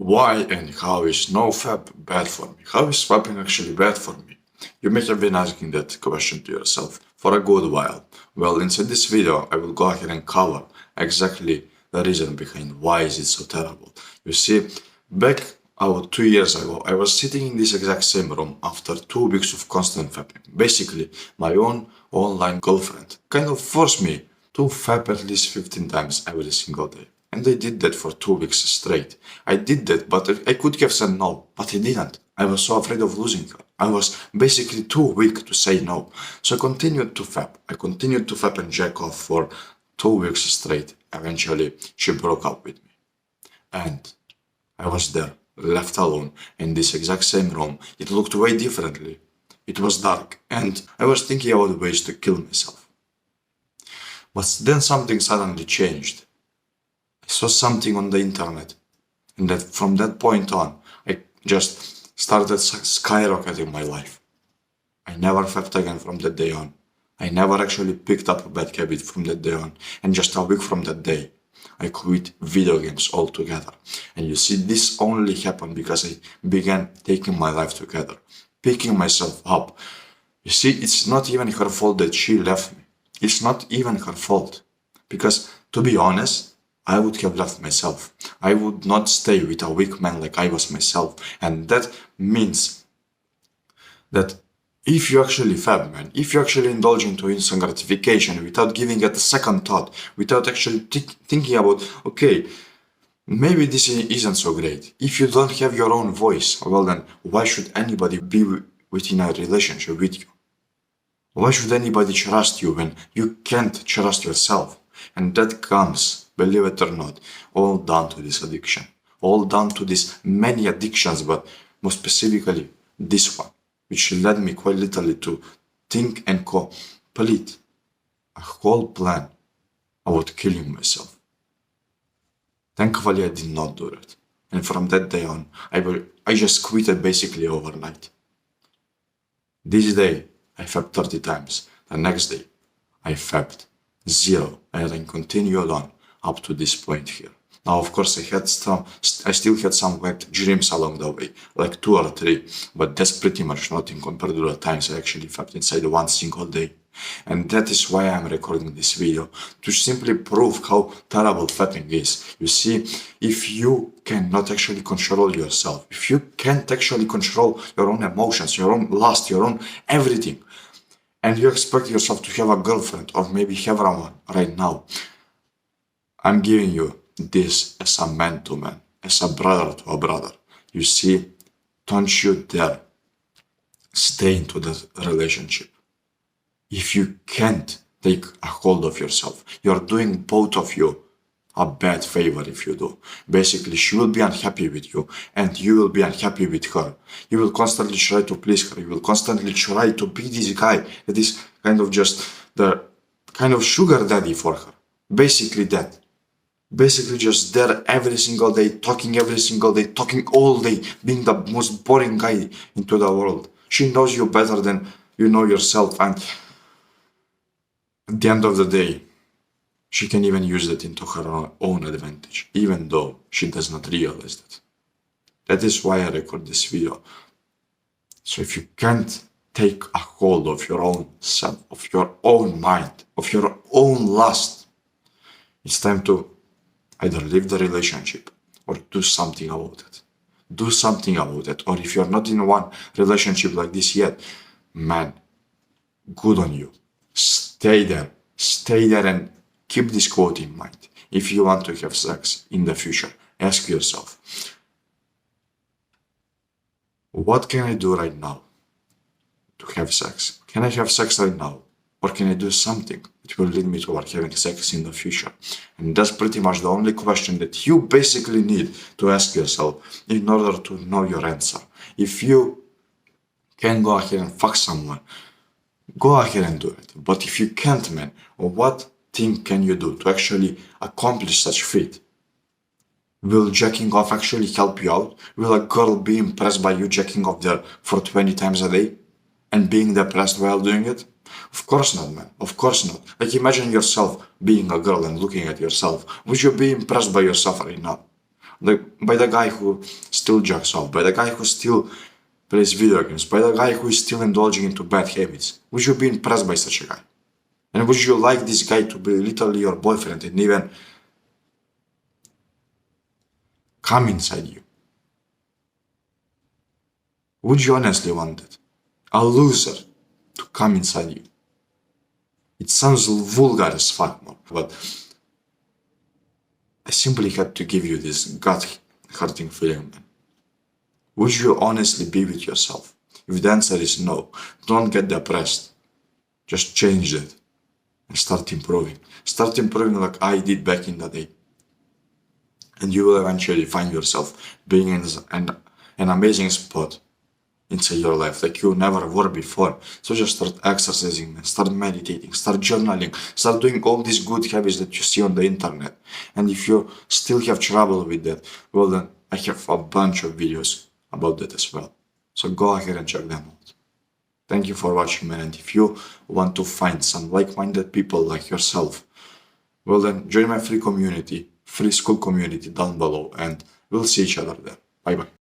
Why and how is NoFap bad for me? How is fapping actually bad for me? You may have been asking that question to yourself for a good while. Well, inside this video, I will go ahead and cover exactly the reason behind why is it so terrible. You see, back about 2 years ago, I was sitting in this exact same room after 2 weeks of constant fapping. Basically, my own online girlfriend kind of forced me to fap at least 15 times every single day. And I did that for 2 weeks straight. I did that, but I could have said no, but I didn't. I was so afraid of losing her. I was basically too weak to say no. So I continued to fap. I continued to fap and jack off for 2 weeks straight. Eventually, she broke up with me. And I was there, left alone, in this exact same room. It looked way differently. It was dark, and I was thinking about ways to kill myself. But then something suddenly changed. I saw something on the internet, and that from that point on, I just started skyrocketing my life. I never fapped again from that day on. I never actually picked up a bad habit from that day on, and just a week from that day, I quit video games altogether. And you see, this only happened because I began taking my life together, picking myself up. You see, it's not even her fault that she left me. It's not even her fault. Because, to be honest, I would have left myself. I would not stay with a weak man like I was myself. And that means that if you actually fab, man, if you actually indulge into instant gratification without giving it a second thought, without actually thinking about, okay, maybe this isn't so great. If you don't have your own voice, well then, why should anybody be within a relationship with you? Why should anybody trust you when you can't trust yourself? And that comes, believe it or not, all down to this addiction. All down to these many addictions, but more specifically, this one, which led me quite literally to think and complete a whole plan about killing myself. Thankfully, I did not do that. And from that day on, I just quitted basically overnight. This day, I fapped 30 times. The next day, I fapped 0, and I continued on up to this point here. Now, of course, I still had some wet dreams along the way, like 2 or 3, but that's pretty much nothing compared to the times I actually fapped inside one single day. And that is why I'm recording this video, to simply prove how terrible fapping is. You see, if you cannot actually control yourself, if you can't actually control your own emotions, your own lust, your own everything, and you expect yourself to have a girlfriend or maybe have one right now, I'm giving you this as a man to man, as a brother to a brother. You see, don't you dare stay into the relationship. If you can't take a hold of yourself, you're doing both of you a bad favor if you do. Basically, she will be unhappy with you and you will be unhappy with her. You will constantly try to please her. You will constantly try to be this guy that is kind of just the kind of sugar daddy for her. Basically that. Basically just there every single day, talking all day, being the most boring guy into the world. She knows you better than you know yourself, and at the end of the day, she can even use that into her own advantage, even though she does not realize that. That is why I record this video. So if you can't take a hold of your own self, of your own mind, of your own lust, it's time to either leave the relationship or do something about it. Do something about it. Or if you're not in one relationship like this yet, man, good on you. Stay there and keep this quote in mind. If you want to have sex in the future, ask yourself, what can I do right now to have sex? Can I have sex right now? Or can I do something that will lead me toward having sex in the future? And that's pretty much the only question that you basically need to ask yourself in order to know your answer. If you can go ahead and fuck someone, go ahead and do it. But if you can't, man, what thing can you do to actually accomplish such feat? Will jacking off actually help you out? Will a girl be impressed by you jacking off there for 20 times a day and being depressed while doing it? Of course not, man. Of course not. Like, imagine yourself being a girl and looking at yourself. Would you be impressed by yourself right now? by the guy who still jacks off, by the guy who still plays video games, by the guy who is still indulging into bad habits. Would you be impressed by such a guy? And would you like this guy to be literally your boyfriend and even come inside you? Would you honestly want it? A loser to come inside you? It sounds vulgar as fuck, but I simply had to give you this gut-hurting feeling, man. Would you honestly be with yourself? If the answer is no, don't get depressed. Just change it and start improving. Start improving like I did back in the day. And you will eventually find yourself being in an amazing spot inside your life like you never were before. So just start exercising, start meditating, start journaling, start doing all these good habits that you see on the internet. And if you still have trouble with that, well then I have a bunch of videos about that as well. So go ahead and check them out. Thank you for watching, man. And if you want to find some like-minded people like yourself, well then join my free community, free school community down below, and we'll see each other there. Bye bye.